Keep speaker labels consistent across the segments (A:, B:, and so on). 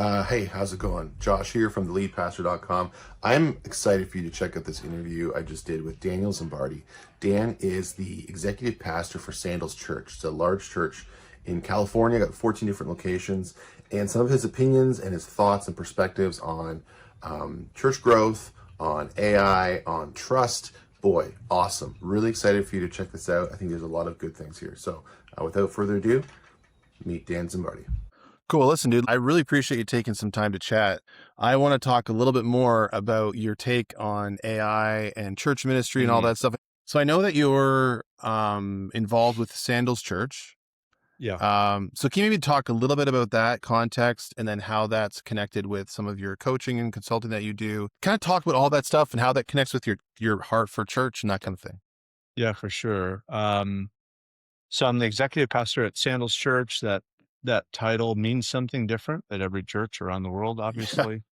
A: Hey, how's it going? Josh here from theleadpastor.com. I'm excited for you to check out this interview I just did with Daniel Zimbardi. Dan is the executive pastor for Sandals Church. It's a large church in California, got 14 different locations, and some of his opinions and his thoughts and perspectives on church growth, on AI, on trust. Boy, awesome. Really excited for you to check this out. I think there's a lot of good things here. So without further ado, meet Dan Zimbardi. Cool. Listen, dude, I really appreciate you taking some time to chat. I want to talk a little bit more about your take on AI and church ministry and all
B: Mhm.
A: that stuff. So I know that you're involved with Sandals Church.
B: Yeah.
A: So can you maybe talk a little bit about that context and then how that's connected with some of your coaching and consulting that you do? Kind of talk about all that stuff and how that connects with your heart for church and that kind of thing.
B: Yeah, for sure. So I'm the executive pastor at Sandals Church. That title means something different at every church around the world,
A: Yeah.
B: obviously.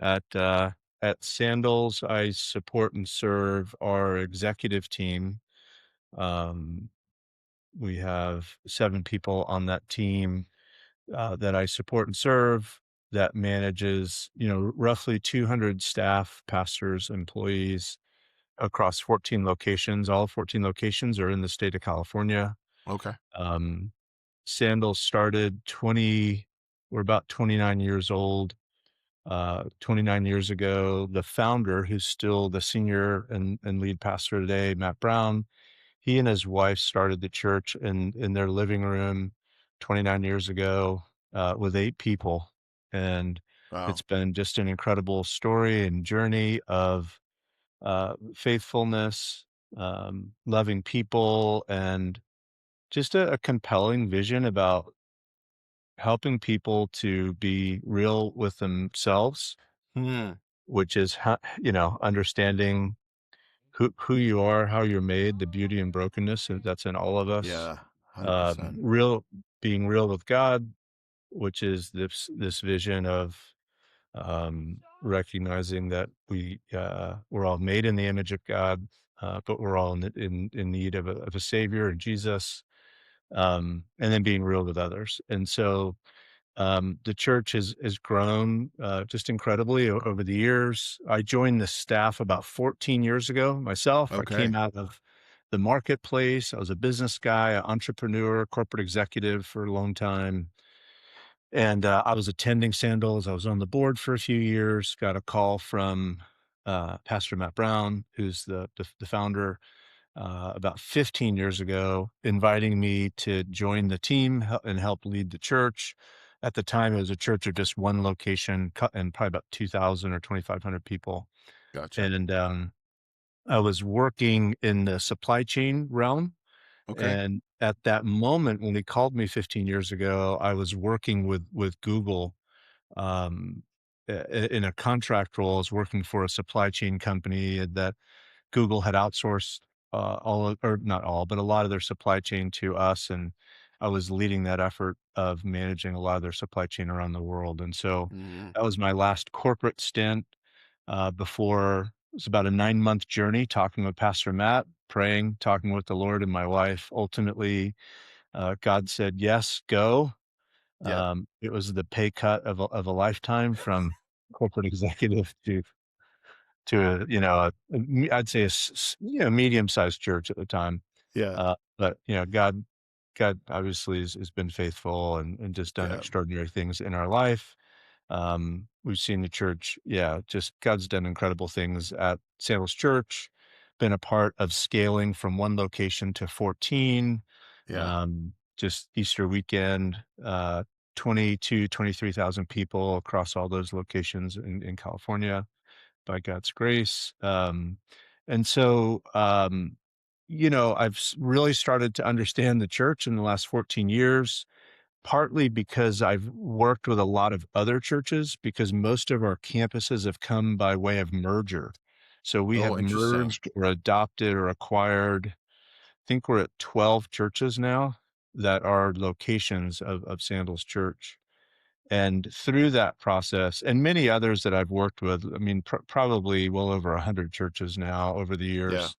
B: At at Sandals, I support and serve our executive team. Um, we have 7 people on that team that I support and serve that manages, roughly 200 staff, pastors, employees across 14 locations. All 14 locations are in the state of California.
A: Okay.
B: Um, Sandals started 20, we're about 29 years old. 29 years ago, the founder, who's still the senior and lead pastor today, Matt Brown, he and his wife started the church in their living room 29 years ago with 8 people. And
A: Wow.
B: it's been just an incredible story and journey of faithfulness, loving people, and just a compelling vision about helping people to be real with themselves,
A: Hmm.
B: which is understanding who you are, how you're made, the beauty and brokenness that's in all of us.
A: Yeah. 100%.
B: Real, being real with God, which is this vision of recognizing that we're all made in the image of God, but we're all in need of a savior in Jesus, and then being real with others. And so the church has grown just incredibly over the years. I joined the staff about 14 years ago myself. I
A: Okay.
B: came out of the marketplace. I was a business guy, an entrepreneur, corporate executive for a long time. And I was attending Sandals. I was on the board for a few years. Got a call from Pastor Matt Brown, who's the founder, about 15 years ago, inviting me to join the team and help lead the church. At the time, it was a church of just one location and probably about 2,000 or 2,500 people.
A: Gotcha.
B: And I was working in the supply chain realm.
A: Okay.
B: And at that moment, when he called me 15 years ago, I was working with Google um, in a contract role. I was working for a supply chain company that Google had outsourced or not all, but a lot of their supply chain to us, and I was leading that effort of managing a lot of their supply chain around the world. And so
A: Mhm.
B: that was my last corporate stint before. It was about a 9-month journey talking with Pastor Matt, praying, talking with the Lord and my wife. Ultimately, God said, "Yes, go."
A: Yeah.
B: It was the pay cut of a lifetime from corporate executive to I'd say medium-sized church at the time.
A: Yeah.
B: But, God obviously has been faithful and just done
A: Yeah.
B: extraordinary things in our life. We've seen the church, yeah, just God's done incredible things at Sandals Church, been a part of scaling from 1 location to 14.
A: Yeah.
B: Just Easter weekend, 23,000 people across all those locations in California by God's grace. And so, really started to understand the church in the last 14 years, partly because I've worked with a lot of other churches, because most of our campuses have come by way of merger. So we
A: Oh,
B: have
A: interesting.
B: merged or adopted or acquired. I think we're at 12 churches now that are locations of Sandals Church. And through that process, and many others that I've worked with, I mean, probably well over 100 churches now over the
A: Yeah.
B: years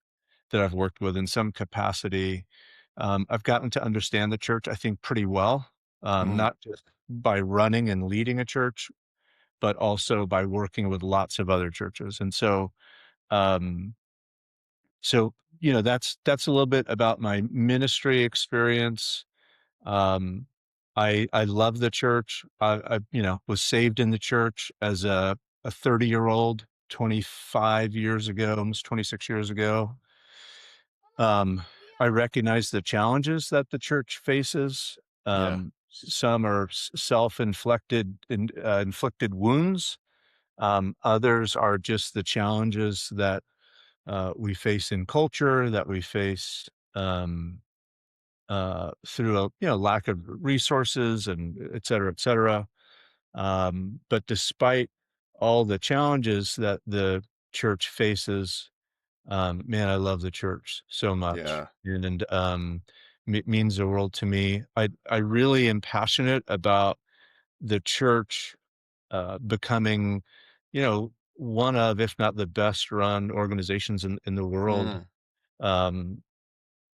B: that I've worked with in some capacity. I've gotten to understand the church, I think, pretty well,
A: Mhm.
B: not just by running and leading a church. but also by working with lots of other churches. And um, so, that's a little bit about my ministry experience. Um, I love the church. Was saved in the church as a 30-year-old 25 years ago, almost 26 years ago. Um, I recognize the challenges that the church faces.
A: Yeah.
B: Some are self-inflicted inflicted wounds. Others are just the challenges that we face in culture, that we face through a lack of resources and et cetera, et cetera. But despite all the challenges that the church faces, man, I love the church so much,
A: Yeah.
B: and means the world to me. I really am passionate about the church becoming, one of, if not the best run organizations in the world.
A: Mm.
B: Um,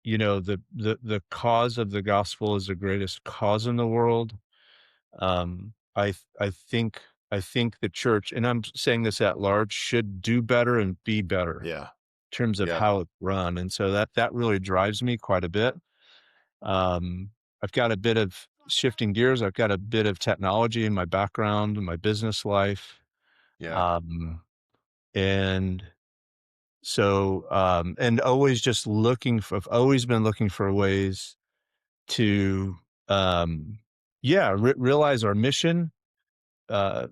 B: the cause of the gospel is the greatest cause in the world. I think the church, and I'm saying this at large, should do better and be better
A: Yeah.
B: in terms of
A: Yeah.
B: how it's run, and so that really drives me quite a bit. Um, I've got a bit of shifting gears. I've got a bit of technology in my background, in my business life,
A: Yeah.
B: um, and and always just I've always been looking for ways to, um, yeah, realize our mission, more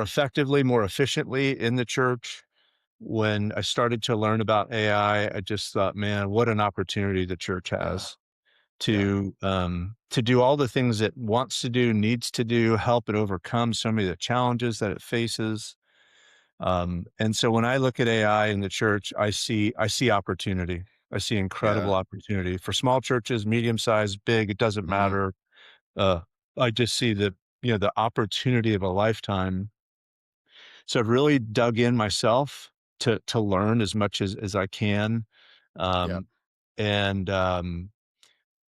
B: effectively, more efficiently in the church. When I started to learn about AI, I just thought, man, what an opportunity the church
A: Yeah.
B: has
A: Yeah.
B: to do all the things it wants to do, needs to do, help it overcome so many of the challenges that it faces. And so when I look at AI in the church, I see opportunity. I see incredible
A: Yeah.
B: opportunity for small churches, medium sized, big, it doesn't
A: Mm.
B: matter. Uh, I just see the opportunity of a lifetime. So I've really dug in myself to learn as much as I can.
A: Yeah.
B: Um,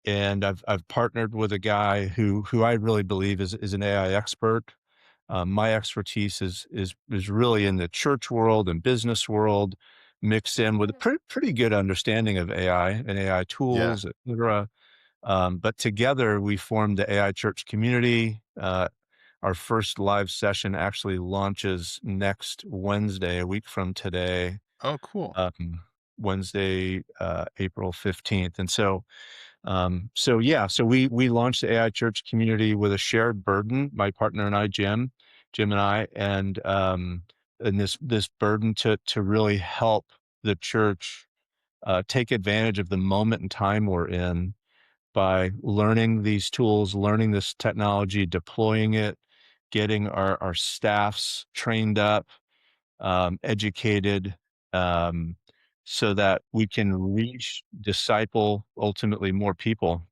B: and I've partnered with a guy who I really believe is an AI expert. My expertise is really in the church world and business world, mixed in with a pretty good understanding of AI and AI
A: Yeah.
B: tools, et cetera. But together we formed the AI Church community. Our first live session actually launches next Wednesday, a week from today,
A: Oh, cool.
B: um, Wednesday, April 15th. And so we launched the AI Church community with a shared burden. My partner and I, Jim and I, and this burden to really help the church take advantage of the moment in time we're in by learning these tools, learning this technology, deploying it, getting our staffs trained up, educated, um, so that we can reach, disciple, ultimately more people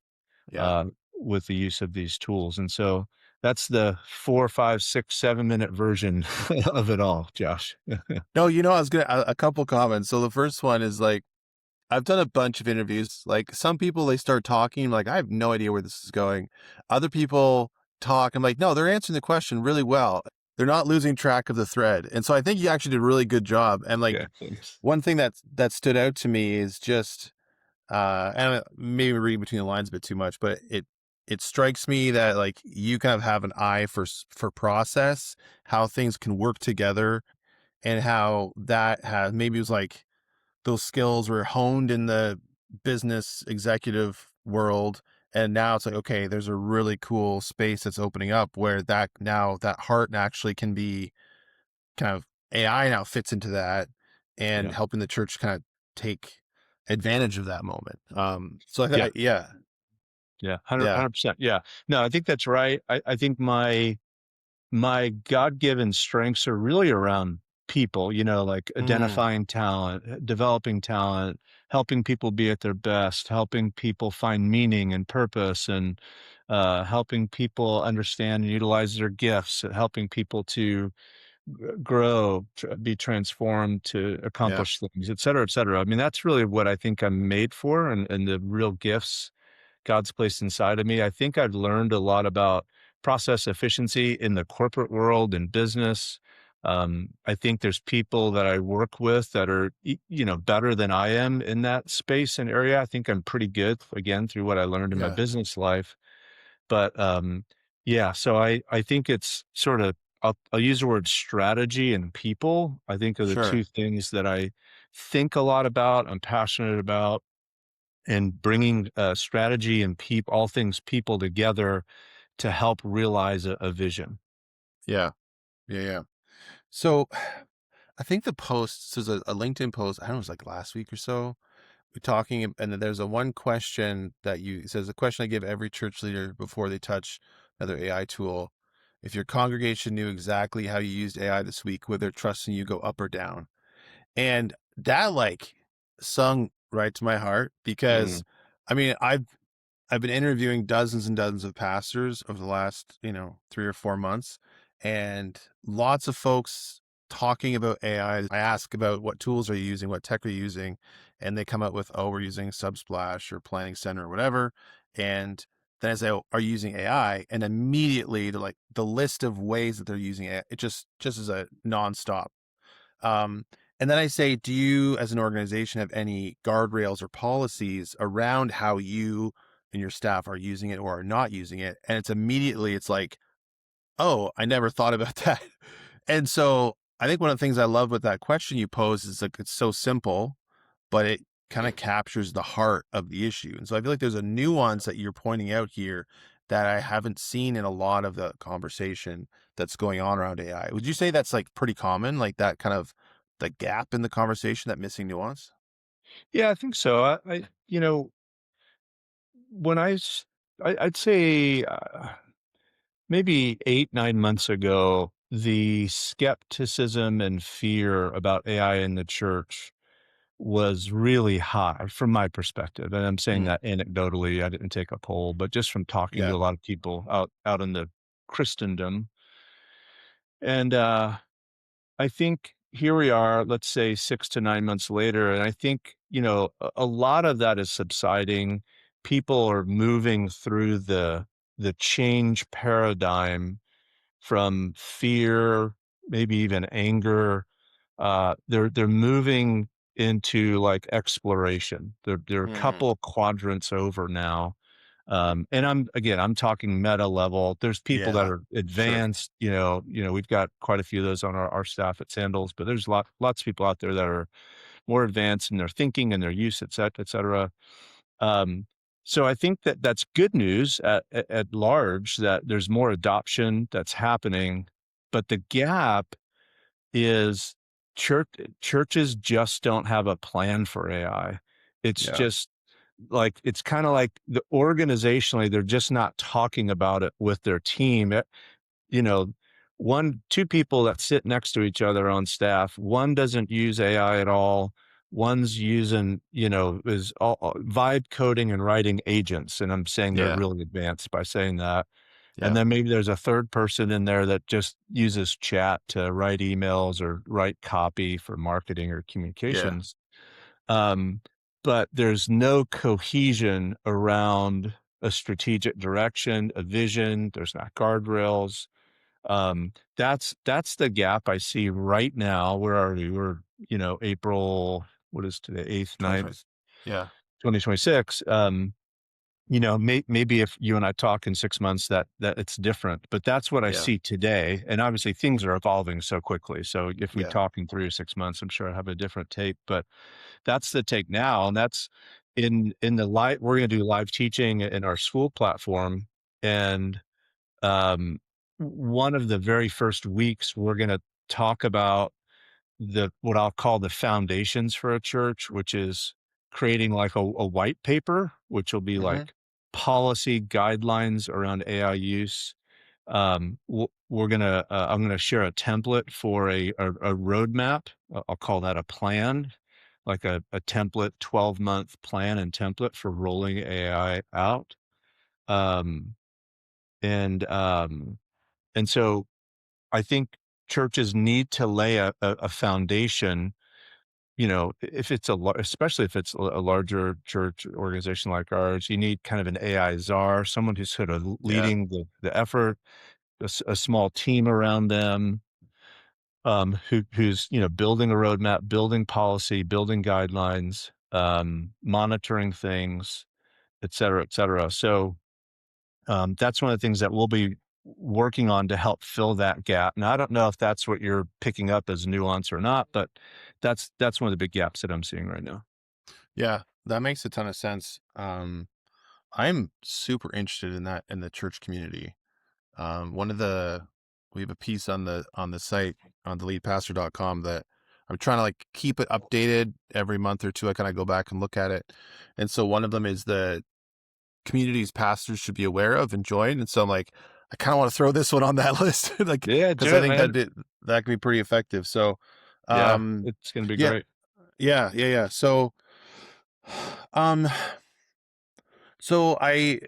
A: Yeah.
B: uh, with the use of these tools. And so that's the 4, 5, 6, 7 minute version of it all, Josh.
A: No, I was gonna a couple comments. So the first one is like I've done a bunch of interviews. Like some people, they start talking, like I have no idea where this is going. Other people talk, I'm like, no, they're answering the question really well. They're not losing track of the thread. And so I think you actually did a really good job. And like
B: Yeah, thanks.
A: one thing that stood out to me is just and maybe reading between the lines a bit too much, but it strikes me that like you kind of have an eye for process, how things can work together, and how that has maybe it was like those skills were honed in the business executive world, and now it's like, okay, there's a really cool space that's opening up where that now that heart actually can be kind of AI now fits into that and
B: Yeah.
A: helping the church kind of take advantage of that moment. So
B: Yeah.
A: yeah,
B: Yeah. 100,
A: yeah,
B: 100%. Yeah. No, I think that's right. I think my God-given strengths are really around people, like
A: mm,
B: identifying talent, developing talent, helping people be at their best, helping people find meaning and purpose, and helping people understand and utilize their gifts, helping people to grow, be transformed to
A: yeah,
B: accomplish things, et cetera, et cetera. I mean, that's really what I think I'm made for, and the real gifts God's placed inside of me. I think I've learned a lot about process efficiency in the corporate world and business. I think there's people that I work with that are, better than I am in that space and area. I think I'm pretty good, again, through what I learned in my
A: Yeah.
B: business life. But, yeah, so I think it's sort of I'll use the word strategy and people, I think are the
A: Sure.
B: 2 things that I think a lot about, I'm passionate about, and bringing, strategy and all things people together to help realize a vision.
A: Yeah. Yeah. Yeah. So I think the post, so there's a LinkedIn post, I don't know, it was like last week or so. We're talking, and then there's a one question that it says, the question I give every church leader before they touch another AI tool. If your congregation knew exactly how you used AI this week, would their trust in you go up or down? And that like sung right to my heart because
B: Mm.
A: I mean, I've been interviewing dozens and dozens of pastors over the last, 3 or 4 months, and lots of folks talking about AI. I ask about what tools are you using, what tech are you using, and they come up with, oh, we're using Subsplash or Planning Center or whatever. And then I say, oh, are you using AI? And immediately the list of ways that they're using AI, it just is a nonstop. um, and then I say, do you as an organization have any guardrails or policies around how you and your staff are using it or are not using it? And it's like, oh, I never thought about that. And so I think one of the things I love with that question you pose is like it's so simple, but it kind of captures the heart of the issue. And so I feel like there's a nuance that you're pointing out here that I haven't seen in a lot of the conversation that's going on around AI. Would you say that's like pretty common, like that kind of the gap in the conversation, that missing nuance?
B: Yeah, I think so. When I'd say, maybe 8, 9 months ago, the skepticism and fear about AI in the church was really high from my perspective, and I'm saying
A: Mm,
B: that anecdotally, I didn't take a poll, but just from talking to
A: yeah.
B: a lot of people out in the Christendom, and, I think here we are, let's say 6 to 9 months later, and I think, a lot of that is subsiding. People are moving through the change paradigm from fear, maybe even anger. They're moving into like exploration. They're a
A: Hmm.
B: couple quadrants over now. And I'm talking meta level. There's people that
A: Yeah.
B: are
A: Sure.
B: advanced, we've got quite a few of those on our staff at Sandals, but there's lots of people out there that are more advanced in their thinking and their use, et cetera. Um, so I think that that's good news at large, that there's more adoption that's happening, but the gap is church churches just don't have a plan for AI. It's
A: Yeah.
B: just like it's kind of like organizationally, they're just not talking about it with their team. You know, 2 people that sit next to each other on staff, one doesn't use AI at all. One's using, is all vibe coding and writing agents. And I'm saying they're
A: Yeah.
B: really advanced by saying that. And
A: Yeah.
B: then maybe there's a third person in there that just uses chat to write emails or write copy for marketing or
A: Yeah.
B: communications. Um, but there's no cohesion around a strategic direction, a vision. There's not guardrails. That's the gap I see right now. Where are we? We're, April, what is today? 8th,
A: 2020.
B: 9th,
A: Yeah.
B: 2026. Maybe if you and I talk in 6 months that it's different, but that's what I
A: Yeah.
B: see today. And obviously things are evolving so quickly. So if we
A: Yeah.
B: talk in 3 or 6 months, I'm sure I have a different take, but that's the take now. And that's in the live, we're going to do live teaching in our school platform. And um, one of the very first weeks, we're going to talk about what I'll call the foundations for a church, which is creating like a white paper, which will be
A: Hmm.
B: like policy guidelines around AI use. I'm gonna share a template for a roadmap. I'll call that a plan, like a template, 12-month plan and template for rolling AI out. Um, and and so I think churches need to lay a foundation if it's especially if it's a larger church organization like ours, you need kind of an AI czar, someone who's sort of
A: Yeah.
B: leading the effort, a small team around them, who's, building a roadmap, building policy, building guidelines, monitoring things, et cetera, et cetera. So, that's one of the things that we'll be working on to help fill that gap. Now, I don't know if that's what you're picking up as nuance or not, but that's one of the big gaps that I'm seeing right now.
A: Yeah, that makes a ton of sense. I'm super interested in that in the church community. One of the we have a piece on the site on theleadpastor.com that I'm trying to like keep it updated every month or two. I kind of go back and look at it. And so one of them is the communities pastors should be aware of and join. And so I'm like, I kind of want to throw this one on that list, like,
B: Yeah,
A: because
B: do
A: I
B: it,
A: think
B: man.
A: that can be pretty effective. So,
B: Yeah,
A: um,
B: it's gonna be
A: yeah,
B: great.
A: yeah. Um, so I,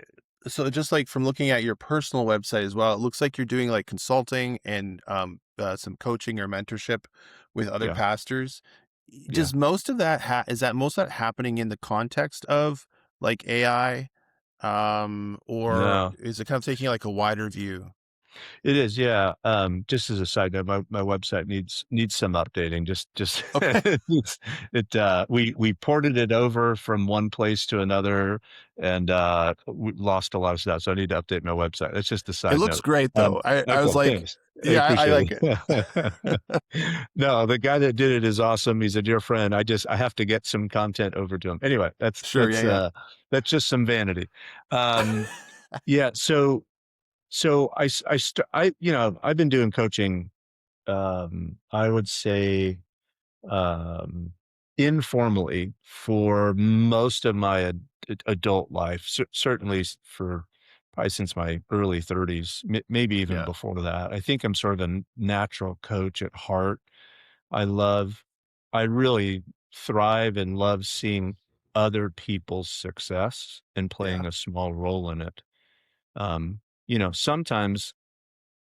A: so just like from looking at your personal website as well, it looks like you're doing like consulting and some coaching or mentorship with other
B: Yeah,
A: pastors.
B: yeah.
A: Does most of that is that most of that happening in the context of like AI, or
B: No.
A: is it kind of taking like a wider view?
B: It is, yeah. Just as a side note, my website needs some updating. Just
A: Okay.
B: we ported it over from one place to another, and we lost a lot of stuff. So I need to update my website. That's just a
A: It
B: side
A: looks
B: note.
A: great though. I was
B: Okay,
A: like,
B: thanks. I
A: yeah, I
B: appreciate
A: like it.
B: it. No, the guy that did it is awesome. He's a dear friend. I have to get some content over to him. Anyway,
A: Sure. Yeah.
B: that's just some vanity. Um, yeah. So I've been doing coaching, I would say, um, informally for most of my adult life, certainly for probably since my early 30s, maybe even
A: Yeah.
B: before that. I think I'm sort of a natural coach at heart. I love, I really thrive and love seeing other people's success and
A: Yeah.
B: playing a small role in it. Sometimes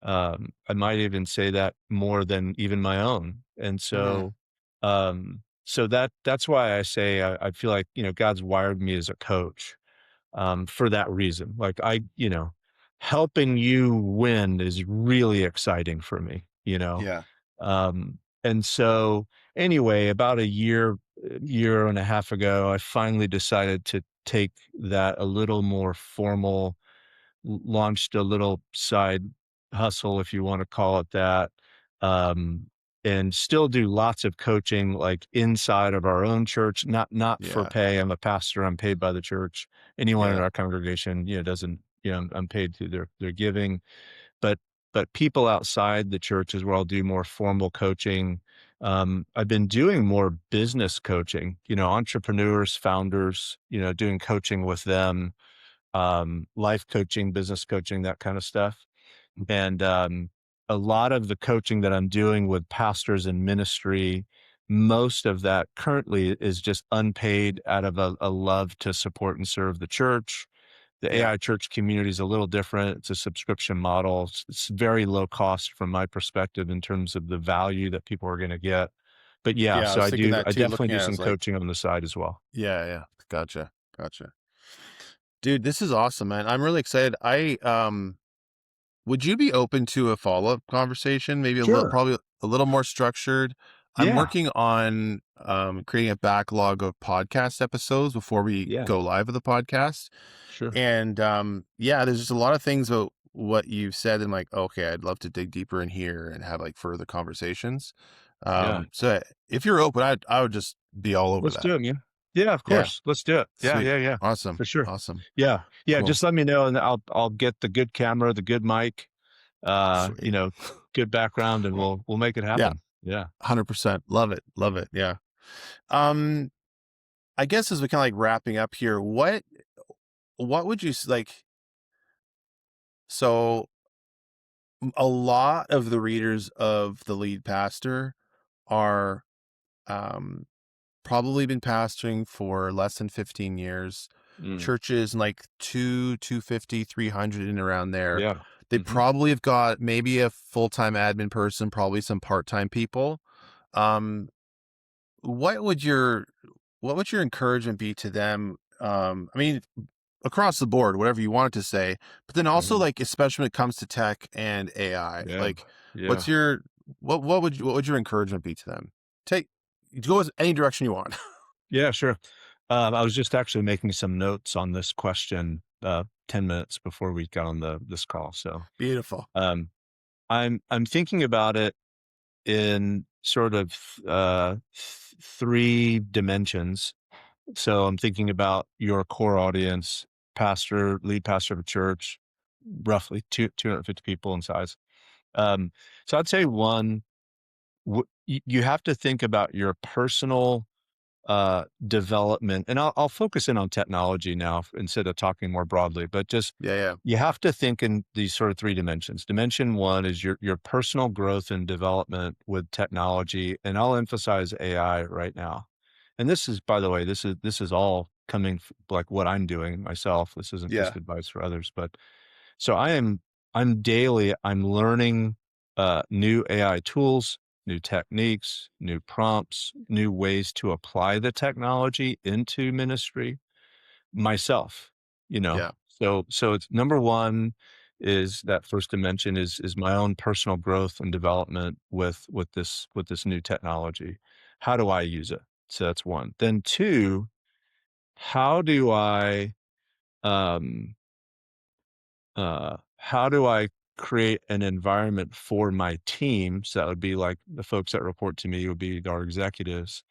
B: I might even say that more than even my own. And
A: Hmm.
B: so that's why I say I feel like, God's wired me as a coach, for that reason. Like helping you win is really exciting for me, you know?
A: Yeah.
B: And so anyway, about a year and a half ago, I finally decided to take that a little more formal, launched a little side hustle, if you want to call it that, um, and still do lots of coaching, like inside of our own church, not for
A: Yeah.
B: pay. I'm a pastor. I'm paid by the church. Anyone in
A: Yeah.
B: our congregation, doesn't, I'm paid through their giving, but people outside the church is where I'll do more formal coaching. I've been doing more business coaching, entrepreneurs, founders, doing coaching with them, life coaching, business coaching, that kind of stuff. And a lot of the coaching that I'm doing with pastors in ministry, most of that currently is just unpaid out of a love to support and serve the church. The
A: Yeah.
B: AI church community is a little different. It's a subscription model. It's very low cost from my perspective in terms of the value that people are going to get. But yeah,
A: Yeah. I
B: so
A: was thinking that
B: I
A: too,
B: definitely
A: looking
B: do
A: at it, I
B: some
A: was like,
B: coaching on the side as well.
A: yeah, yeah. Gotcha. Gotcha. Dude, this is awesome, man. I'm really excited. Would you be open to a follow-up conversation? Maybe
B: Sure.
A: probably a little more structured. I'm
B: Yeah.
A: working on creating a backlog of podcast episodes before we
B: Yeah.
A: go live with the podcast.
B: Sure.
A: And yeah, there's just a lot of things about what you've said. And like, okay, I'd love to dig deeper in here and have like further conversations.
B: Yeah.
A: So if you're open, I would just be all over
B: Let's
A: that.
B: do it, man. Yeah, of
A: Yeah,
B: course. Let's do it. Yeah,
A: sweet,
B: yeah, yeah.
A: awesome,
B: For sure.
A: awesome,
B: Yeah. Yeah,
A: cool,
B: just let me know and I'll get the good camera, the good mic,
A: sweet.
B: good background and we'll make it
A: Yeah,
B: happen. Yeah.
A: 100%. Love it, love it. Yeah. Um, I guess as we kind of like wrapping up here, what would you like? So a lot of the readers of the lead pastor are um probably been pastoring for less than 15 years,
B: Mm,
A: churches in like 250, 300 and around there.
B: yeah.
A: They
B: Mhm.
A: probably have got maybe a full-time admin person, probably some part-time people. Um,
C: what would your what would your encouragement be to them? I mean, across the board, whatever you wanted to say, but then also
B: Mhm.
C: like especially when it comes to tech and AI,
B: Yeah.
C: like
B: Yeah.
C: what's your what would your encouragement be to them? Take go as any direction you want.
B: Yeah, sure. I was just actually making some notes on this question, 10 minutes before we got on this call. So,
C: Beautiful.
B: um, I'm thinking about it in sort of, three dimensions. So I'm thinking about your core audience, pastor, lead pastor of a church, roughly 250 people in size. Um, so I'd say one, you have to think about your personal development, and I'll focus in on technology now instead of talking more broadly, but just
C: Yeah, yeah,
B: you have to think in these sort of three dimensions. Dimension one is your personal growth and development with technology, and I'll emphasize AI right now. And this is, by the way, this is all coming like what I'm doing myself. This isn't
C: yeah,
B: just advice for others, but so I'm learning new AI tools, new techniques, new prompts, new ways to apply the technology into ministry myself, you know.
C: yeah,
B: So it's number one is that first dimension is my own personal growth and development with this new technology. How do I use it? So that's one. Then two, how do I um how do I create an environment for my team? So that would be like the folks that report to me would be our executives.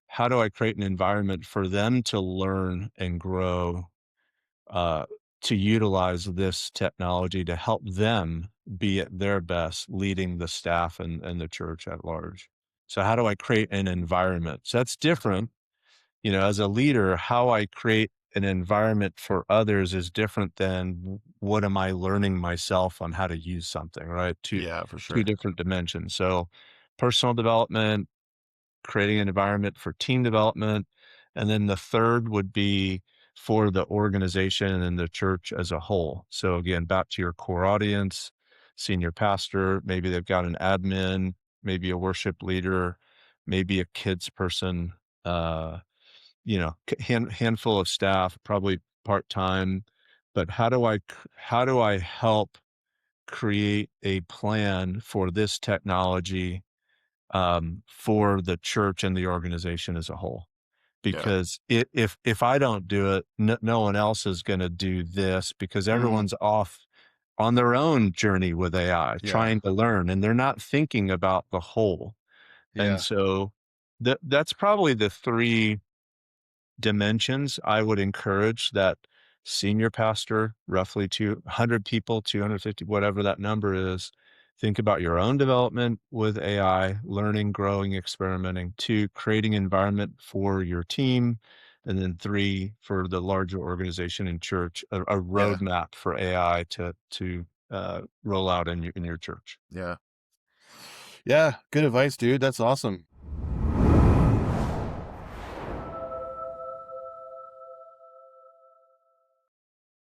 B: How do I create an environment for them to learn and grow, uh, to utilize this technology to help them be at their best, leading the staff and the church at large? So how do I create an environment? So that's different, as a leader, how I create an environment for others is different than what am I learning myself on how to use something, right?
C: yeah, for
B: Two
C: sure.
B: different dimensions. So personal development, creating an environment for team development. And then the third would be for the organization and the church as a whole. So again, back to your core audience, senior pastor, maybe they've got an admin, maybe a worship leader, maybe a kids person, handful of staff, probably part-time, but how do I help create a plan for this technology, for the church and the organization as a whole?
C: Yeah.
B: Because if I don't do it, no one else is gonna do this because
C: Mm,
B: everyone's off on their own journey with AI,
C: yeah,
B: trying to learn, and they're not thinking about the whole. And
C: yeah,
B: so that's probably the 3 dimensions. I would encourage that senior pastor, roughly 200 people, 250, whatever that number is, think about your own development with AI, learning, growing, experimenting. 2, creating environment for your team. And then 3, for the larger organization and church, a
C: yeah,
B: roadmap for AI to roll out in your church.
C: yeah. Yeah, good advice, dude. That's awesome.